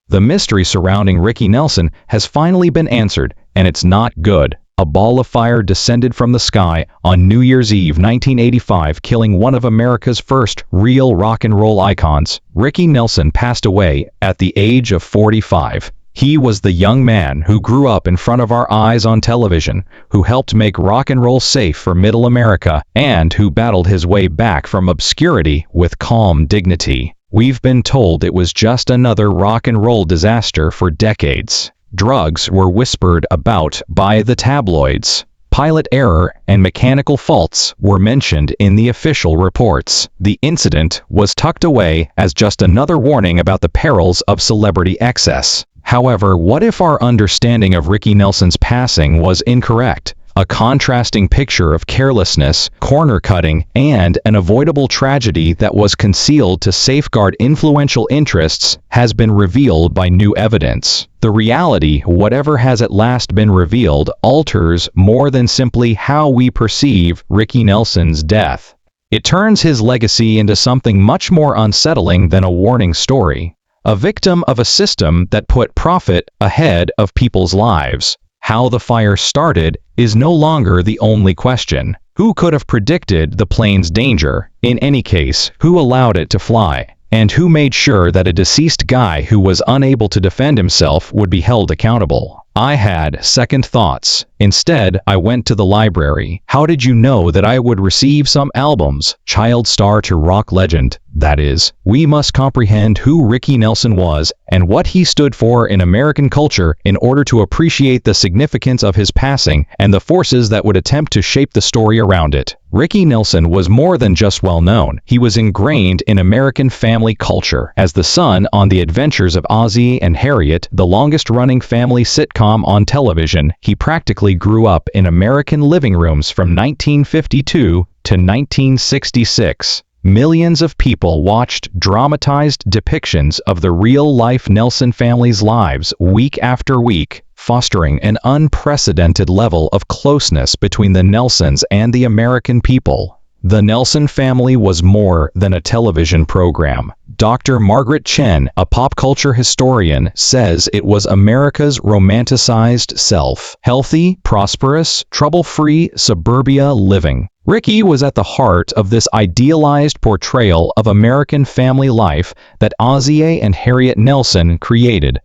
The mystery surrounding Ricky Nelson has finally been answered, and it's not good. A ball of fire descended from the sky on New Year's Eve 1985, killing one of America's first real rock and roll icons. Ricky Nelson passed away at the age of 45. He was the young man who grew up in front of our eyes on television, who helped make rock and roll safe for middle America, and who battled his way back from obscurity with calm dignity. We've been told it was just another rock and roll disaster for decades. Drugs were whispered about by the tabloids. Pilot error and mechanical faults were mentioned in the official reports. The incident was tucked away as just another warning about the perils of celebrity excess. However, what if our understanding of Ricky Nelson's passing was incorrect? A contrasting picture of carelessness, corner-cutting, and an avoidable tragedy that was concealed to safeguard influential interests has been revealed by new evidence. The reality, whatever has at last been revealed, alters more than simply how we perceive Ricky Nelson's death. It turns his legacy into something much more unsettling than a warning story. A victim of a system that put profit ahead of people's lives. How the fire started is no longer the only question. Who could have predicted the plane's danger? In any case, who allowed it to fly? And who made sure that a deceased guy who was unable to defend himself would be held accountable? I had second thoughts. Instead, I went to the library. How did you know that I would receive some albums? Child star to rock legend. That is, we must comprehend who Ricky Nelson was and what he stood for in American culture in order to appreciate the significance of his passing and the forces that would attempt to shape the story around it. Ricky Nelson was more than just well known. He was ingrained in American family culture. As the son on The Adventures of Ozzie and Harriet, the longest-running family sitcom on television, he practically grew up in American living rooms from 1952 to 1966. Millions of people watched dramatized depictions of the real-life Nelson family's lives week after week, fostering an unprecedented level of closeness between the Nelsons and the American people. The Nelson family was more than a television program. Dr. Margaret Chen, a pop culture historian, says it was America's romanticized self. Healthy, prosperous, trouble-free suburbia living. Ricky was at the heart of this idealized portrayal of American family life that Ozzie and Harriet Nelson created.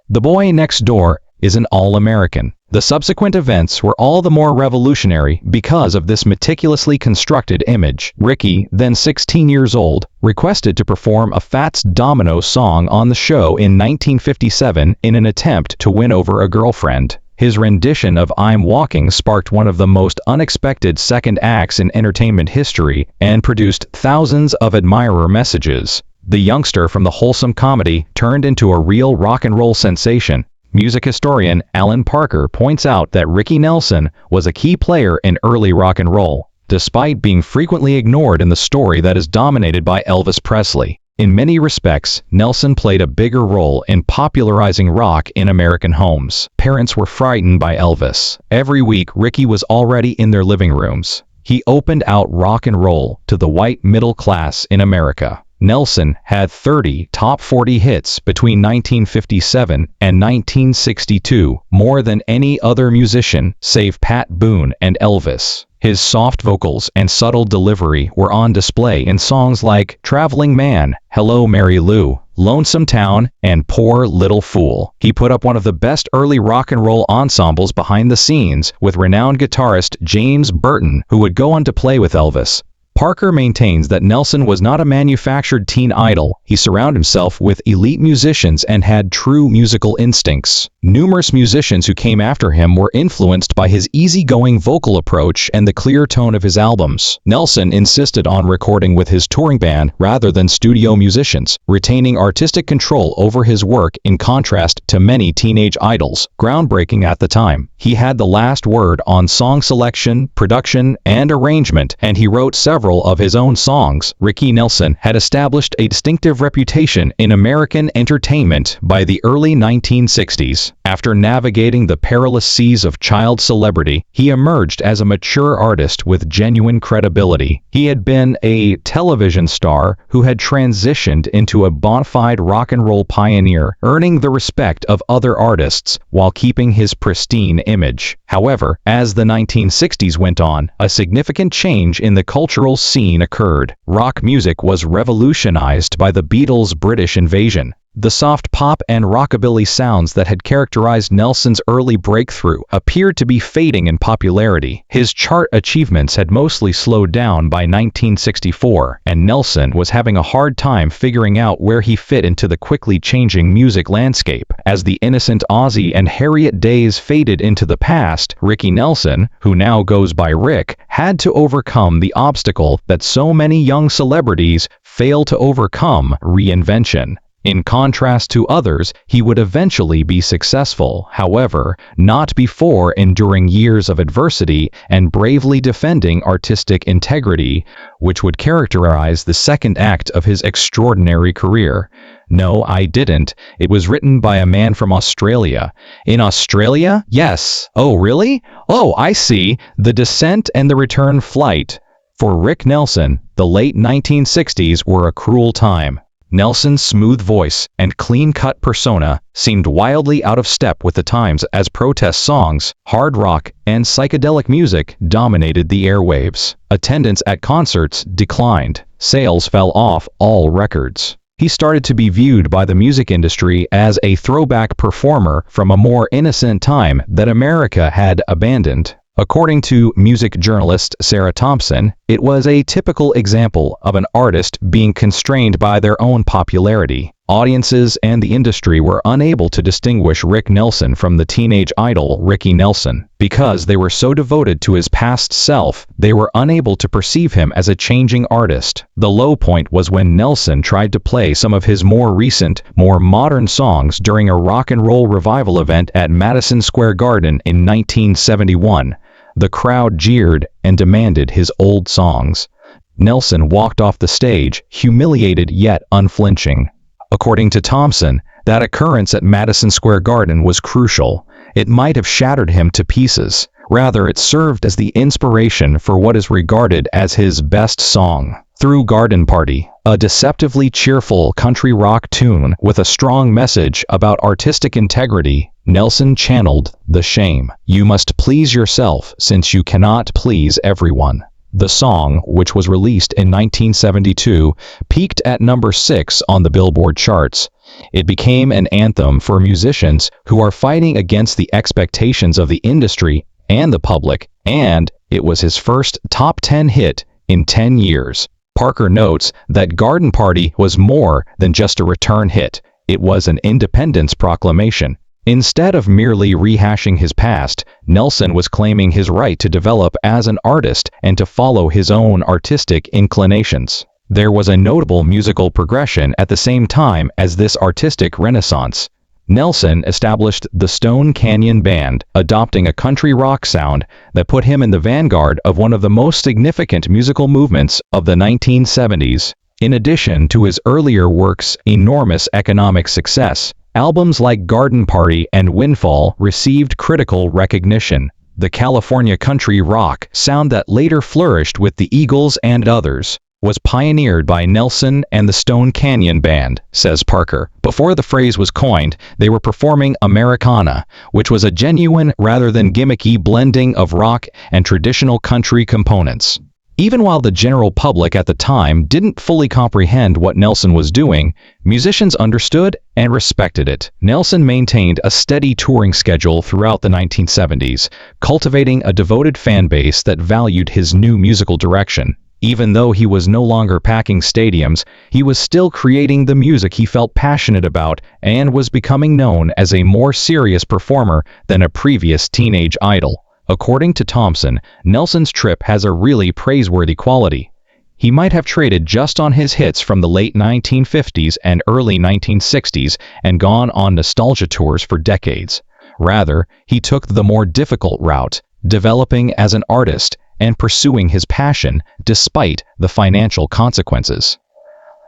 The Boy Next Door is an all-American. The subsequent events were all the more revolutionary because of this meticulously constructed image. Ricky, then 16 years old, requested to perform a Fats Domino song on the show in 1957 in an attempt to win over a girlfriend. His rendition of I'm Walking sparked one of the most unexpected second acts in entertainment history and produced thousands of admirer messages. The youngster from the wholesome comedy turned into a real rock and roll sensation. Music historian Alan Parker points out that Ricky Nelson was a key player in early rock and roll, despite being frequently ignored in the story that is dominated by Elvis Presley. In many respects, Nelson played a bigger role in popularizing rock in American homes. Parents were frightened by Elvis. Every week, Ricky was already in their living rooms. He opened out rock and roll to the white middle class in America. Nelson had 30 top 40 hits between 1957 and 1962, more than any other musician save Pat Boone and Elvis. His soft vocals and subtle delivery were on display in songs like Traveling Man, Hello Mary Lou, Lonesome Town, and Poor Little Fool. He put up one of the best early rock and roll ensembles behind the scenes with renowned guitarist James Burton, who would go on to play with Elvis. Parker maintains that Nelson was not a manufactured teen idol. He surrounded himself with elite musicians and had true musical instincts. Numerous musicians who came after him were influenced by his easygoing vocal approach and the clear tone of his albums. Nelson insisted on recording with his touring band rather than studio musicians, retaining artistic control over his work in contrast to many teenage idols, groundbreaking at the time. He had the last word on song selection, production, and arrangement, and he wrote several several of his own songs, Ricky Nelson had established a distinctive reputation in American entertainment by the early 1960s. After navigating the perilous seas of child celebrity, he emerged as a mature artist with genuine credibility. He had been a television star who had transitioned into a bona fide rock and roll pioneer, earning the respect of other artists while keeping his pristine image. However, as the 1960s went on, a significant change in the cultural scene occurred. Rock music was revolutionized by the Beatles' British invasion. The soft pop and rockabilly sounds that had characterized Nelson's early breakthrough appeared to be fading in popularity. His chart achievements had mostly slowed down by 1964, and Nelson was having a hard time figuring out where he fit into the quickly changing music landscape. As the innocent Ozzy and Harriet days faded into the past, Ricky Nelson, who now goes by Rick, had to overcome the obstacle that so many young celebrities fail to overcome: reinvention. In contrast to others, he would eventually be successful, however, not before enduring years of adversity and bravely defending artistic integrity, which would characterize the second act of his extraordinary career. No, I didn't. It was written by a man from Australia. In Australia? Yes. Oh, really? Oh, I see. The Descent and the Return Flight. For Rick Nelson, the late 1960s were a cruel time. Nelson's smooth voice and clean-cut persona seemed wildly out of step with the times as protest songs, hard rock, and psychedelic music dominated the airwaves. Attendance at concerts declined. Sales fell off all records. He started to be viewed by the music industry as a throwback performer from a more innocent time that America had abandoned. According to music journalist Sarah Thompson, it was a typical example of an artist being constrained by their own popularity. Audiences and the industry were unable to distinguish Rick Nelson from the teenage idol Ricky Nelson. Because they were so devoted to his past self, they were unable to perceive him as a changing artist. The low point was when Nelson tried to play some of his more recent, more modern songs during a rock and roll revival event at Madison Square Garden in 1971. The crowd jeered and demanded his old songs. Nelson walked off the stage, humiliated yet unflinching. According to Thompson, that occurrence at Madison Square Garden was crucial. It might have shattered him to pieces. Rather, it served as the inspiration for what is regarded as his best song. Through Garden Party, a deceptively cheerful country rock tune with a strong message about artistic integrity, Nelson channeled the shame. You must please yourself since you cannot please everyone. The song, which was released in 1972, peaked at number 6 on the Billboard charts. It became an anthem for musicians who are fighting against the expectations of the industry and the public, and it was his first top 10 hit in 10 years. Parker notes that Garden Party was more than just a return hit. It was an independence proclamation. Instead of merely rehashing his past, Nelson was claiming his right to develop as an artist and to follow his own artistic inclinations. There was a notable musical progression at the same time as this artistic renaissance. Nelson established the Stone Canyon Band, adopting a country rock sound that put him in the vanguard of one of the most significant musical movements of the 1970s. In addition to his earlier work's enormous economic success, albums like Garden Party and Windfall received critical recognition. The California country rock sound that later flourished with the Eagles and others was pioneered by Nelson and the Stone Canyon Band, says Parker. Before the phrase was coined, they were performing Americana, which was a genuine rather than gimmicky blending of rock and traditional country components. Even while the general public at the time didn't fully comprehend what Nelson was doing, musicians understood and respected it. Nelson maintained a steady touring schedule throughout the 1970s, cultivating a devoted fan base that valued his new musical direction. Even though he was no longer packing stadiums, he was still creating the music he felt passionate about and was becoming known as a more serious performer than a previous teenage idol. According to Thompson, Nelson's trip has a really praiseworthy quality. He might have traded just on his hits from the late 1950s and early 1960s and gone on nostalgia tours for decades. Rather, he took the more difficult route, developing as an artist and pursuing his passion despite the financial consequences.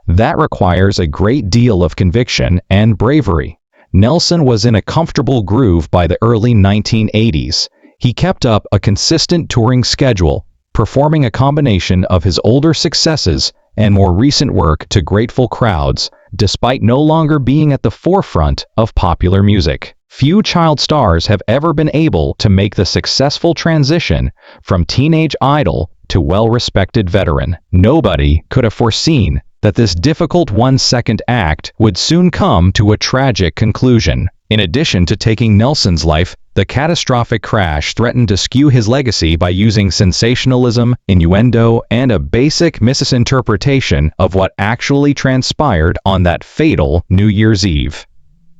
That requires a great deal of conviction and bravery. Nelson was in a comfortable groove by the early 1980s. He kept up a consistent touring schedule, performing a combination of his older successes and more recent work to grateful crowds, despite no longer being at the forefront of popular music. Few child stars have ever been able to make the successful transition from teenage idol to well-respected veteran. Nobody could have foreseen that this difficult one-second act would soon come to a tragic conclusion. In addition to taking Nelson's life, the catastrophic crash threatened to skew his legacy by using sensationalism, innuendo, and a basic misinterpretation of what actually transpired on that fatal New Year's Eve.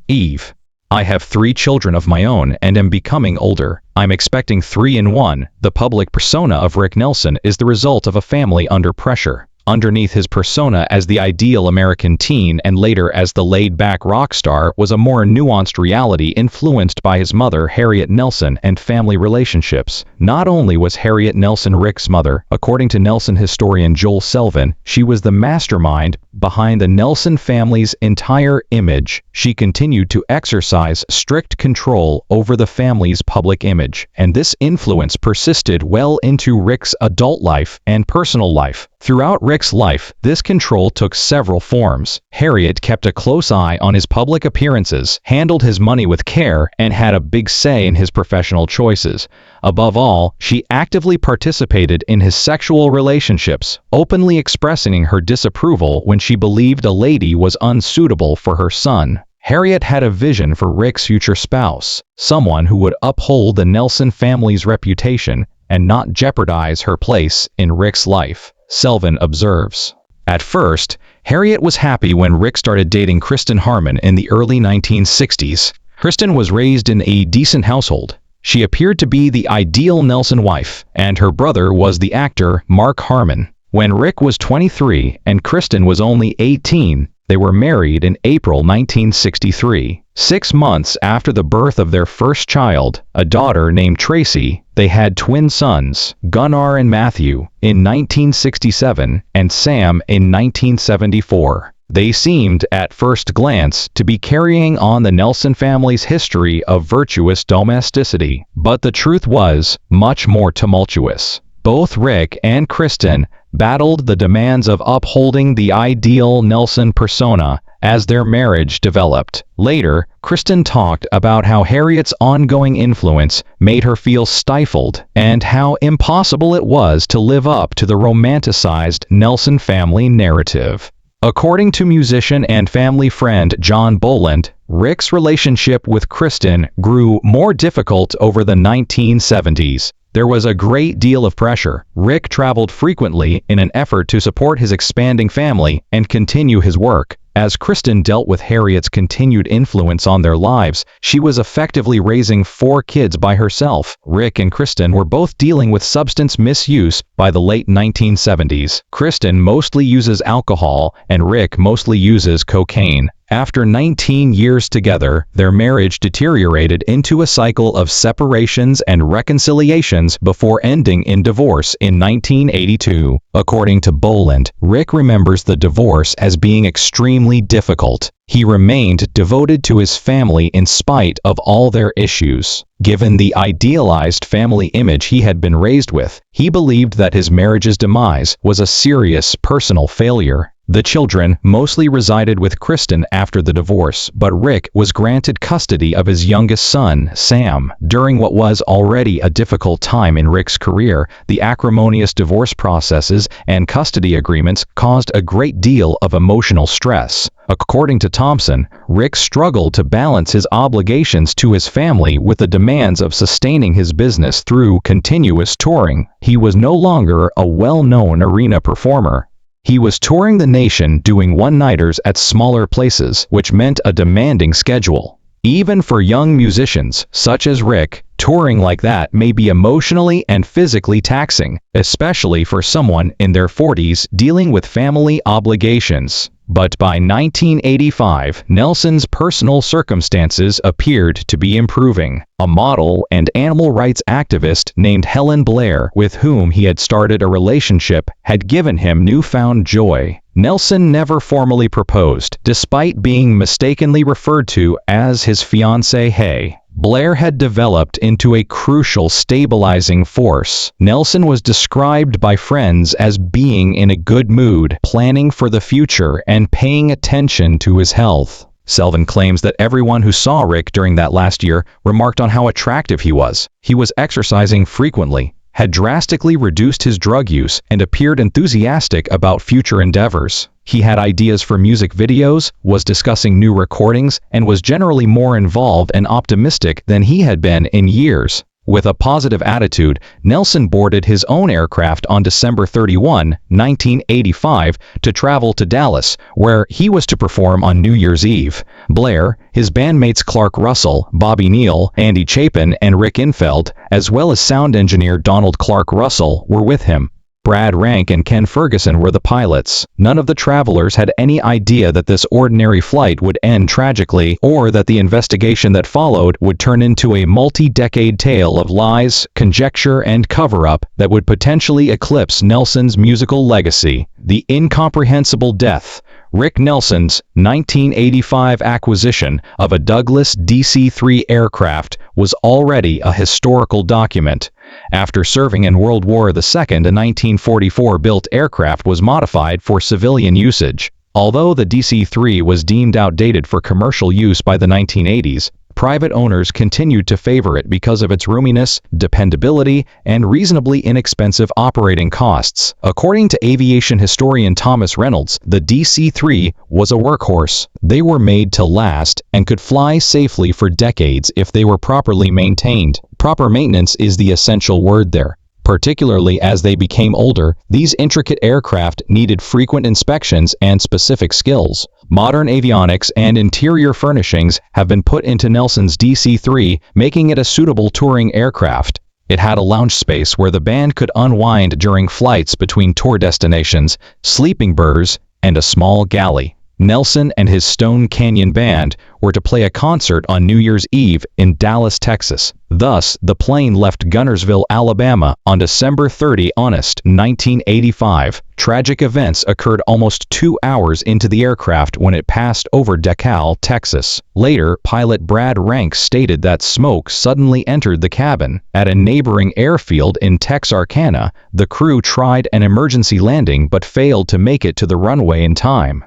Eve. I have 3 children of my own and am becoming older. I'm expecting 3 in 1. The public persona of Rick Nelson is the result of a family under pressure. Underneath his persona as the ideal American teen and later as the laid-back rock star was a more nuanced reality influenced by his mother Harriet Nelson and family relationships. Not only was Harriet Nelson Rick's mother, according to Nelson historian Joel Selvin, she was the mastermind behind the Nelson family's entire image. She continued to exercise strict control over the family's public image, and this influence persisted well into Rick's adult life and personal life. Throughout Rick's life, this control took several forms. Harriet kept a close eye on his public appearances, handled his money with care, and had a big say in his professional choices. Above all, she actively participated in his sexual relationships, openly expressing her disapproval when she believed a lady was unsuitable for her son. Harriet had a vision for Rick's future spouse, someone who would uphold the Nelson family's reputation and not jeopardize her place in Rick's life. Selvin observes. At first, Harriet was happy when Rick started dating Kristen Harmon in the early 1960s. Kristen was raised in a decent household. She appeared to be the ideal Nelson wife, and her brother was the actor Mark Harmon. When Rick was 23 and Kristen was only 18, they were married in April 1963. 6 months after the birth of their first child, a daughter named Tracy, they had twin sons, Gunnar and Matthew, in 1967 and Sam in 1974. They seemed, at first glance, to be carrying on the Nelson family's history of virtuous domesticity, but the truth was much more tumultuous. Both Rick and Kristen battled the demands of upholding the ideal Nelson persona as their marriage developed. Later, Kristen talked about how Harriet's ongoing influence made her feel stifled and how impossible it was to live up to the romanticized Nelson family narrative. According to musician and family friend John Boland, Rick's relationship with Kristen grew more difficult over the 1970s. There was a great deal of pressure. Rick traveled frequently in an effort to support his expanding family and continue his work. As Kristen dealt with Harriet's continued influence on their lives, she was effectively raising 4 kids by herself. Rick and Kristen were both dealing with substance misuse by the late 1970s. Kristen mostly uses alcohol, and Rick mostly uses cocaine. After 19 years together, their marriage deteriorated into a cycle of separations and reconciliations before ending in divorce in 1982. According to Boland, Rick remembers the divorce as being extremely difficult. He remained devoted to his family in spite of all their issues. Given the idealized family image he had been raised with, he believed that his marriage's demise was a serious personal failure. The children mostly resided with Kristen after the divorce, but Rick was granted custody of his youngest son, Sam. During what was already a difficult time in Rick's career, the acrimonious divorce processes and custody agreements caused a great deal of emotional stress. According to Thompson, Rick struggled to balance his obligations to his family with the demands of sustaining his business through continuous touring. He was no longer a well-known arena performer. He was touring the nation doing one-nighters at smaller places, which meant a demanding schedule. Even for young musicians, such as Rick, touring like that may be emotionally and physically taxing, especially for someone in their 40s dealing with family obligations. But by 1985, Nelson's personal circumstances appeared to be improving. A model and animal rights activist named Helen Blair, with whom he had started a relationship, had given him newfound joy. Nelson never formally proposed, despite being mistakenly referred to as his fiancée Hay. Blair had developed into a crucial stabilizing force. Nelson was described by friends as being in a good mood, planning for the future, and paying attention to his health. Selvin claims that everyone who saw Rick during that last year remarked on how attractive he was. He was exercising frequently, had drastically reduced his drug use, and appeared enthusiastic about future endeavors. He had ideas for music videos, was discussing new recordings, and was generally more involved and optimistic than he had been in years. With a positive attitude, Nelson boarded his own aircraft on December 31, 1985, to travel to Dallas, where he was to perform on New Year's Eve. Blair, his bandmates Clark Russell, Bobby Neal, Andy Chapin, and Rick Infeld, as well as sound engineer Donald Clark Russell, were with him. Brad Rank and Ken Ferguson were the pilots. None of the travelers had any idea that this ordinary flight would end tragically, or that the investigation that followed would turn into a multi-decade tale of lies, conjecture, and cover-up that would potentially eclipse Nelson's musical legacy. The incomprehensible death. Rick Nelson's 1985 acquisition of a Douglas DC-3 aircraft was already a historical document. After serving in World War II, a 1944-built aircraft was modified for civilian usage. Although the DC-3 was deemed outdated for commercial use by the 1980s, private owners continued to favor it because of its roominess, dependability, and reasonably inexpensive operating costs. According to aviation historian Thomas Reynolds, the DC-3 was a workhorse. They were made to last and could fly safely for decades if they were properly maintained. Proper maintenance is the essential word there. Particularly as they became older, these intricate aircraft needed frequent inspections and specific skills. Modern avionics and interior furnishings have been put into Nelson's DC-3, making it a suitable touring aircraft. It had a lounge space where the band could unwind during flights between tour destinations, sleeping berths, and a small galley. Nelson and his Stone Canyon Band were to play a concert on New Year's Eve in Dallas, Texas. Thus, the plane left Gunnersville, Alabama on December 30, 1985. Tragic events occurred almost 2 hours into the aircraft when it passed over DeKalb, Texas. Later, pilot Brad Rank stated that smoke suddenly entered the cabin. At a neighboring airfield in Texarkana, the crew tried an emergency landing but failed to make it to the runway in time.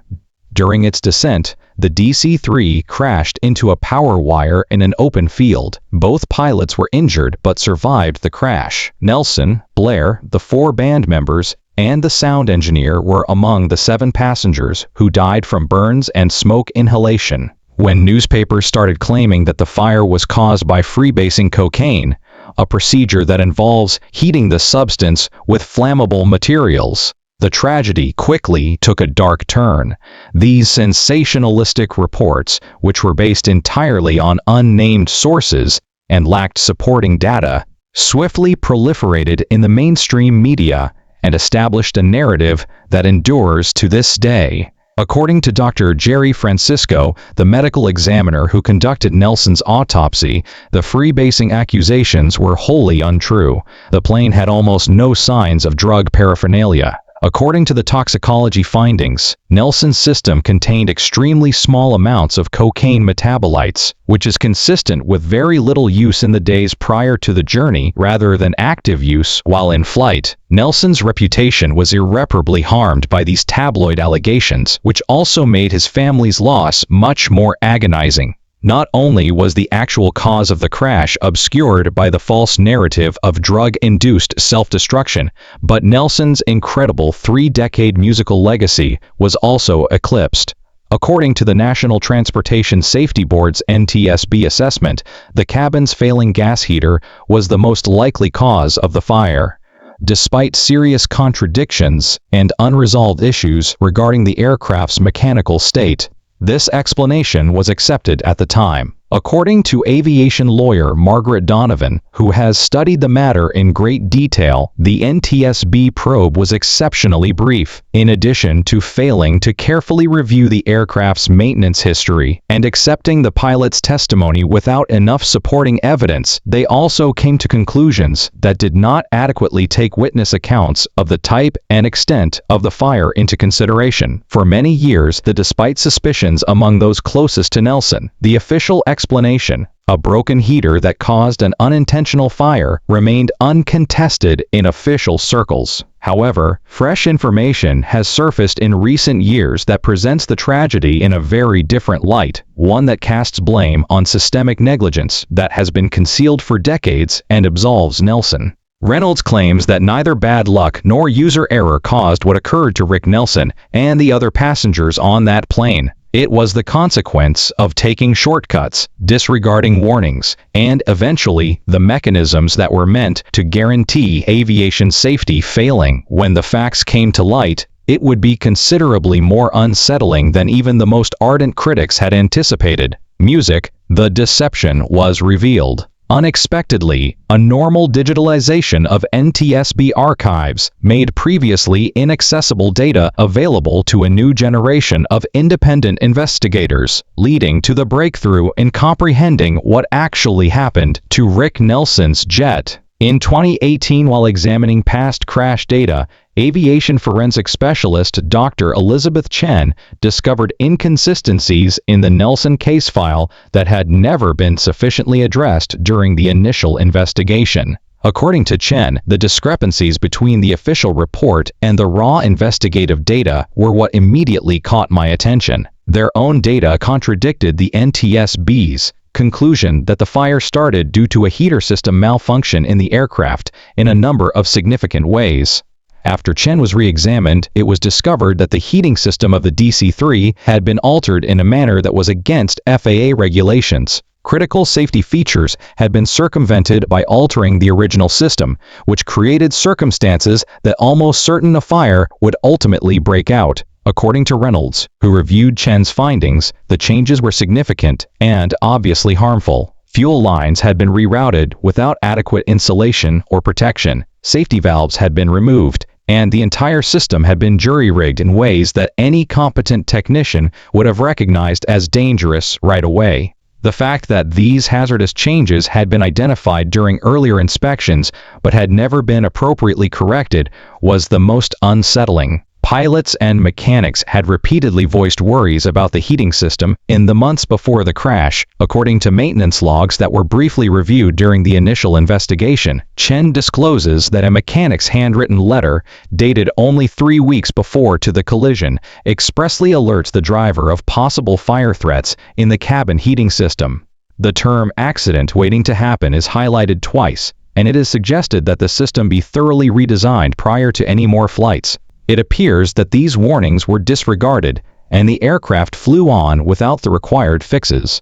During its descent, the DC-3 crashed into a power wire in an open field. Both pilots were injured but survived the crash. Nelson, Blair, the 4 band members, and the sound engineer were among the 7 passengers who died from burns and smoke inhalation. When newspapers started claiming that the fire was caused by freebasing cocaine, a procedure that involves heating the substance with flammable materials, the tragedy quickly took a dark turn. These sensationalistic reports, which were based entirely on unnamed sources and lacked supporting data, swiftly proliferated in the mainstream media and established a narrative that endures to this day. According to Dr. Jerry Francisco, the medical examiner who conducted Nelson's autopsy, the freebasing accusations were wholly untrue. The plane had almost no signs of drug paraphernalia. According to the toxicology findings, Nelson's system contained extremely small amounts of cocaine metabolites, which is consistent with very little use in the days prior to the journey rather than active use while in flight. Nelson's reputation was irreparably harmed by these tabloid allegations, which also made his family's loss much more agonizing. Not only was the actual cause of the crash obscured by the false narrative of drug-induced self-destruction, but Nelson's incredible 3-decade musical legacy was also eclipsed. According to the National Transportation Safety Board's NTSB assessment, the cabin's failing gas heater was the most likely cause of the fire. Despite serious contradictions and unresolved issues regarding the aircraft's mechanical state, this explanation was accepted at the time. According to aviation lawyer Margaret Donovan, who has studied the matter in great detail, the NTSB probe was exceptionally brief. In addition to failing to carefully review the aircraft's maintenance history and accepting the pilot's testimony without enough supporting evidence, they also came to conclusions that did not adequately take witness accounts of the type and extent of the fire into consideration. For many years, despite suspicions among those closest to Nelson, the official explanation, a broken heater that caused an unintentional fire, remained uncontested in official circles. However, fresh information has surfaced in recent years that presents the tragedy in a very different light, one that casts blame on systemic negligence that has been concealed for decades and absolves Nelson. Reynolds claims that neither bad luck nor user error caused what occurred to Rick Nelson and the other passengers on that plane. It was the consequence of taking shortcuts, disregarding warnings, and eventually the mechanisms that were meant to guarantee aviation safety failing. When the facts came to light, it would be considerably more unsettling than even the most ardent critics had anticipated. Music, the deception was revealed. Unexpectedly, a normal digitalization of NTSB archives made previously inaccessible data available to a new generation of independent investigators, leading to the breakthrough in comprehending what actually happened to Rick Nelson's jet. In 2018, while examining past crash data, aviation forensic specialist Dr. Elizabeth Chen discovered inconsistencies in the Nelson case file that had never been sufficiently addressed during the initial investigation. According to Chen, the discrepancies between the official report and the raw investigative data were what immediately caught my attention. Their own data contradicted the NTSB's conclusion that the fire started due to a heater system malfunction in the aircraft in a number of significant ways. After Chen was re-examined, it was discovered that the heating system of the DC-3 had been altered in a manner that was against FAA regulations. Critical safety features had been circumvented by altering the original system, which created circumstances that almost certain a fire would ultimately break out. According to Reynolds, who reviewed Chen's findings, the changes were significant and obviously harmful. Fuel lines had been rerouted without adequate insulation or protection, safety valves had been removed, and the entire system had been jury-rigged in ways that any competent technician would have recognized as dangerous right away. The fact that these hazardous changes had been identified during earlier inspections but had never been appropriately corrected was the most unsettling. Pilots and mechanics had repeatedly voiced worries about the heating system in the months before the crash. According to maintenance logs that were briefly reviewed during the initial investigation, Chen discloses that a mechanic's handwritten letter, dated only 3 weeks before to the collision, expressly alerts the driver of possible fire threats in the cabin heating system. The term accident waiting to happen is highlighted twice, and it is suggested that the system be thoroughly redesigned prior to any more flights. It appears that these warnings were disregarded, and the aircraft flew on without the required fixes.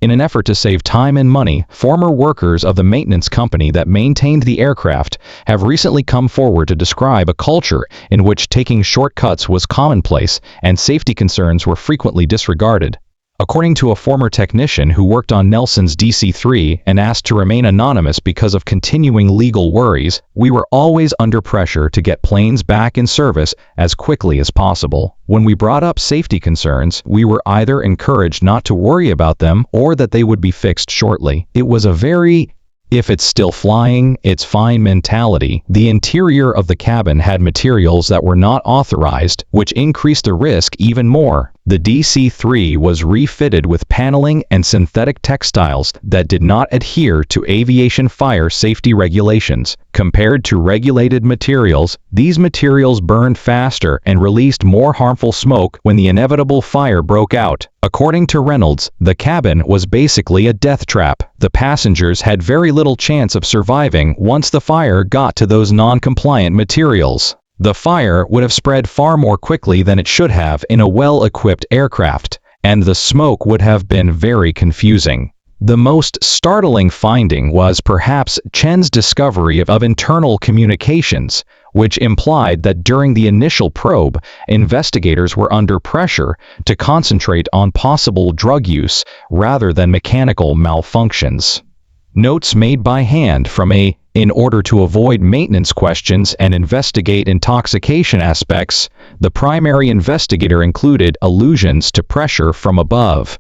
In an effort to save time and money, former workers of the maintenance company that maintained the aircraft have recently come forward to describe a culture in which taking shortcuts was commonplace and safety concerns were frequently disregarded. According to a former technician who worked on Nelson's DC-3 and asked to remain anonymous because of continuing legal worries, "We were always under pressure to get planes back in service as quickly as possible. When we brought up safety concerns, we were either encouraged not to worry about them or that they would be fixed shortly. It was a very if it's still flying, it's fine mentality." The interior of the cabin had materials that were not authorized, which increased the risk even more. The DC-3 was refitted with paneling and synthetic textiles that did not adhere to aviation fire safety regulations. Compared to regulated materials, these materials burned faster and released more harmful smoke when the inevitable fire broke out. According to Reynolds, the cabin was basically a death trap. The passengers had very little chance of surviving once the fire got to those non-compliant materials. The fire would have spread far more quickly than it should have in a well-equipped aircraft, and the smoke would have been very confusing. The most startling finding was perhaps Chen's discovery of internal communications, which implied that during the initial probe, investigators were under pressure to concentrate on possible drug use rather than mechanical malfunctions. Notes made by hand from in order to avoid maintenance questions and investigate intoxication aspects, the primary investigator included allusions to pressure from above.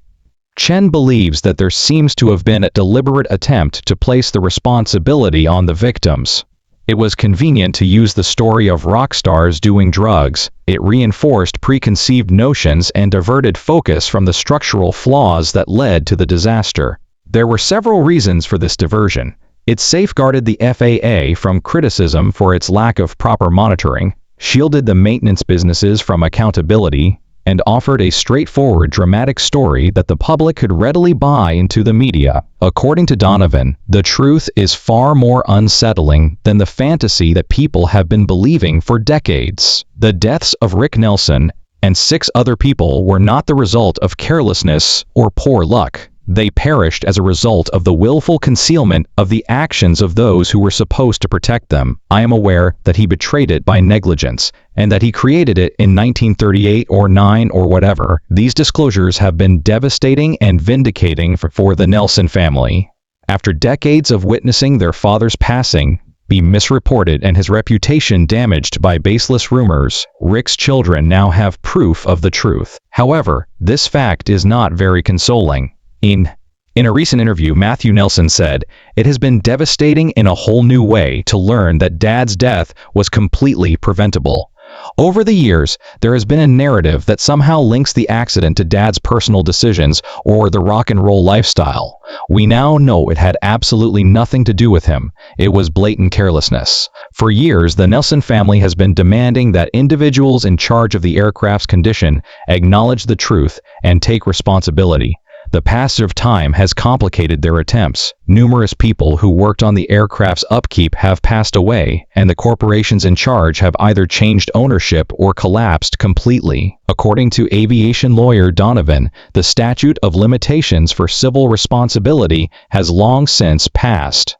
Chen believes that there seems to have been a deliberate attempt to place the responsibility on the victims. It was convenient to use the story of rock stars doing drugs. It reinforced preconceived notions and diverted focus from the structural flaws that led to the disaster. There were several reasons for this diversion. It safeguarded the FAA from criticism for its lack of proper monitoring, shielded the maintenance businesses from accountability, and offered a straightforward dramatic story that the public could readily buy into the media. According to Donovan, the truth is far more unsettling than the fantasy that people have been believing for decades. The deaths of Rick Nelson and 6 other people were not the result of carelessness or poor luck. They perished as a result of the willful concealment of the actions of those who were supposed to protect them. I am aware that he betrayed it by negligence, and that he created it in 1938 or 9 or whatever. These disclosures have been devastating and vindicating for the Nelson family. After decades of witnessing their father's passing be misreported and his reputation damaged by baseless rumors, Rick's children now have proof of the truth. However, this fact is not very consoling. In a recent interview, Matthew Nelson said, "It has been devastating in a whole new way to learn that Dad's death was completely preventable. Over the years, there has been a narrative that somehow links the accident to Dad's personal decisions or the rock and roll lifestyle. We now know it had absolutely nothing to do with him. It was blatant carelessness." For years, the Nelson family has been demanding that individuals in charge of the aircraft's condition acknowledge the truth and take responsibility. The passage of time has complicated their attempts. Numerous people who worked on the aircraft's upkeep have passed away, and the corporations in charge have either changed ownership or collapsed completely. According to aviation lawyer Donovan, the statute of limitations for civil responsibility has long since passed.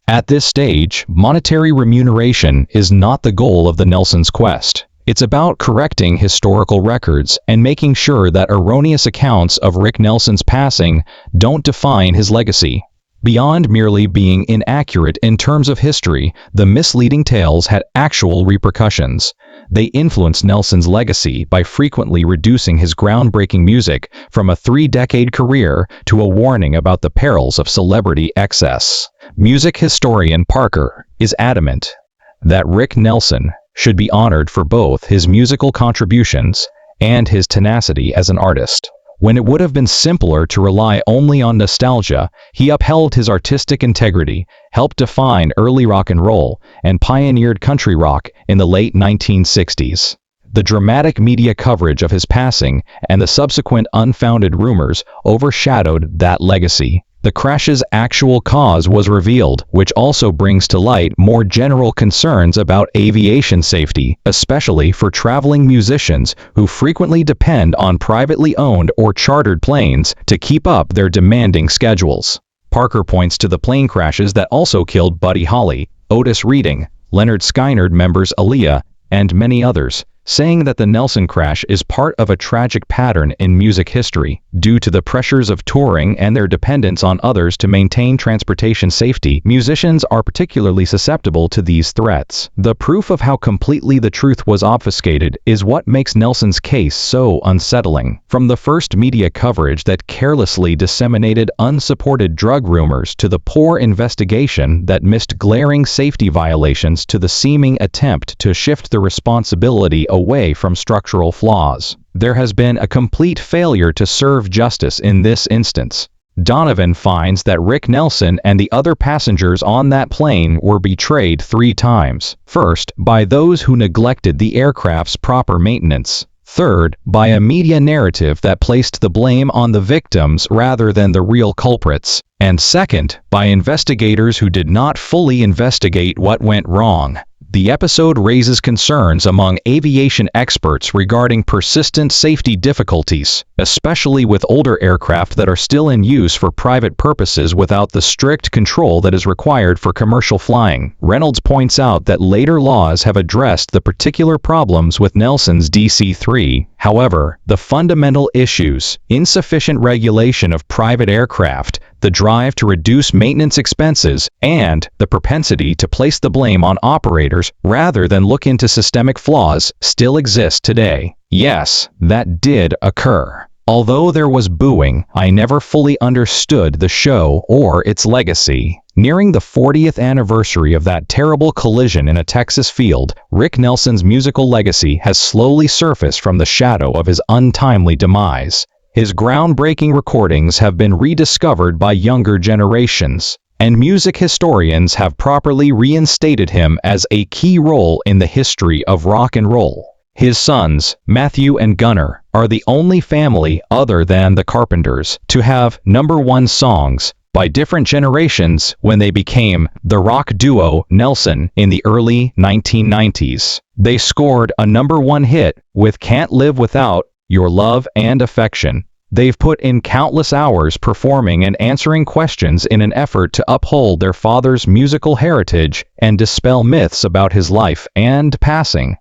At this stage, monetary remuneration is not the goal of the Nelsons' quest. It's about correcting historical records and making sure that erroneous accounts of Rick Nelson's passing don't define his legacy. Beyond merely being inaccurate in terms of history, the misleading tales had actual repercussions. They influenced Nelson's legacy by frequently reducing his groundbreaking music from a 3-decade career to a warning about the perils of celebrity excess. Music historian Parker is adamant that Rick Nelson should be honored for both his musical contributions and his tenacity as an artist. When it would have been simpler to rely only on nostalgia, he upheld his artistic integrity, helped define early rock and roll, and pioneered country rock in the late 1960s. The dramatic media coverage of his passing and the subsequent unfounded rumors overshadowed that legacy. The crash's actual cause was revealed, which also brings to light more general concerns about aviation safety, especially for traveling musicians who frequently depend on privately owned or chartered planes to keep up their demanding schedules. Parker points to the plane crashes that also killed Buddy Holly, Otis Redding, Leonard Skinner members Aaliyah, and many others, saying that the Nelson crash is part of a tragic pattern in music history. Due to the pressures of touring and their dependence on others to maintain transportation safety, musicians are particularly susceptible to these threats. The proof of how completely the truth was obfuscated is what makes Nelson's case so unsettling. From the first media coverage that carelessly disseminated unsupported drug rumors to the poor investigation that missed glaring safety violations to the seeming attempt to shift the responsibility away from structural flaws, there has been a complete failure to serve justice in this instance. Donovan finds that Rick Nelson and the other passengers on that plane were betrayed 3 times. First, by those who neglected the aircraft's proper maintenance. Third, by a media narrative that placed the blame on the victims rather than the real culprits. And second, by investigators who did not fully investigate what went wrong. The episode raises concerns among aviation experts regarding persistent safety difficulties, especially with older aircraft that are still in use for private purposes without the strict control that is required for commercial flying. Reynolds points out that later laws have addressed the particular problems with Nelson's DC-3. However, the fundamental issues, insufficient regulation of private aircraft, the drive to reduce maintenance expenses, and the propensity to place the blame on operators rather than look into systemic flaws, still exist today. Yes, that did occur. Although there was booing, I never fully understood the show or its legacy. Nearing the 40th anniversary of that terrible collision in a Texas field, Rick Nelson's musical legacy has slowly surfaced from the shadow of his untimely demise. His groundbreaking recordings have been rediscovered by younger generations, and music historians have properly reinstated him as a key role in the history of rock and roll. His sons, Matthew and Gunnar, are the only family other than the Carpenters to have #1 songs by different generations when they became the rock duo Nelson in the early 1990s. They scored a #1 hit with Can't Live Without Your Love and Affection. They've put in countless hours performing and answering questions in an effort to uphold their father's musical heritage and dispel myths about his life and passing.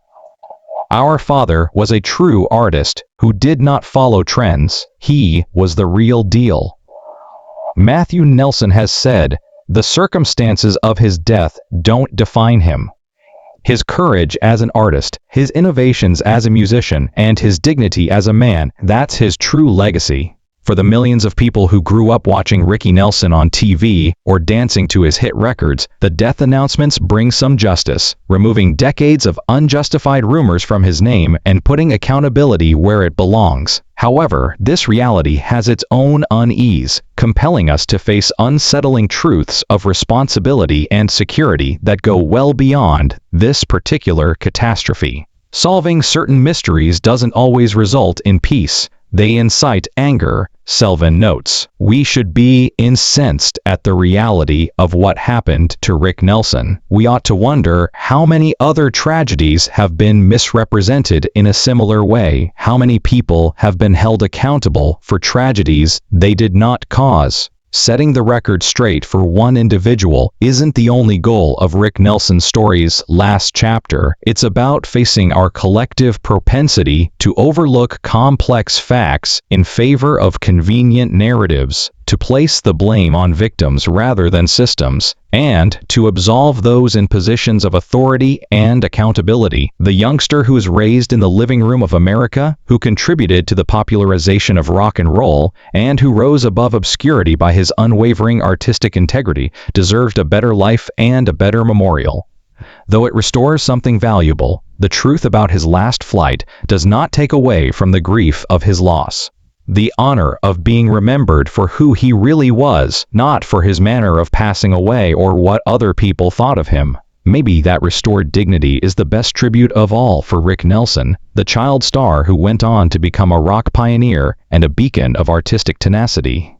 Our father was a true artist who did not follow trends. He was the real deal. Matthew Nelson has said, "The circumstances of his death don't define him. His courage as an artist, his innovations as a musician, and his dignity as a man, that's his true legacy." For the millions of people who grew up watching Ricky Nelson on TV or dancing to his hit records, the death announcements bring some justice, removing decades of unjustified rumors from his name and putting accountability where it belongs. However, this reality has its own unease, compelling us to face unsettling truths of responsibility and security that go well beyond this particular catastrophe. Solving certain mysteries doesn't always result in peace. They incite anger, Selvin notes. We should be incensed at the reality of what happened to Rick Nelson. We ought to wonder how many other tragedies have been misrepresented in a similar way. How many people have been held accountable for tragedies they did not cause? Setting the record straight for one individual isn't the only goal of Rick Nelson's story's last chapter. It's about facing our collective propensity to overlook complex facts in favor of convenient narratives, to place the blame on victims rather than systems, and to absolve those in positions of authority and accountability. The youngster who was raised in the living room of America, who contributed to the popularization of rock and roll, and who rose above obscurity by his unwavering artistic integrity, deserved a better life and a better memorial. Though it restores something valuable, the truth about his last flight does not take away from the grief of his loss. The honor of being remembered for who he really was, not for his manner of passing away or what other people thought of him. Maybe that restored dignity is the best tribute of all for Rick Nelson, the child star who went on to become a rock pioneer and a beacon of artistic tenacity.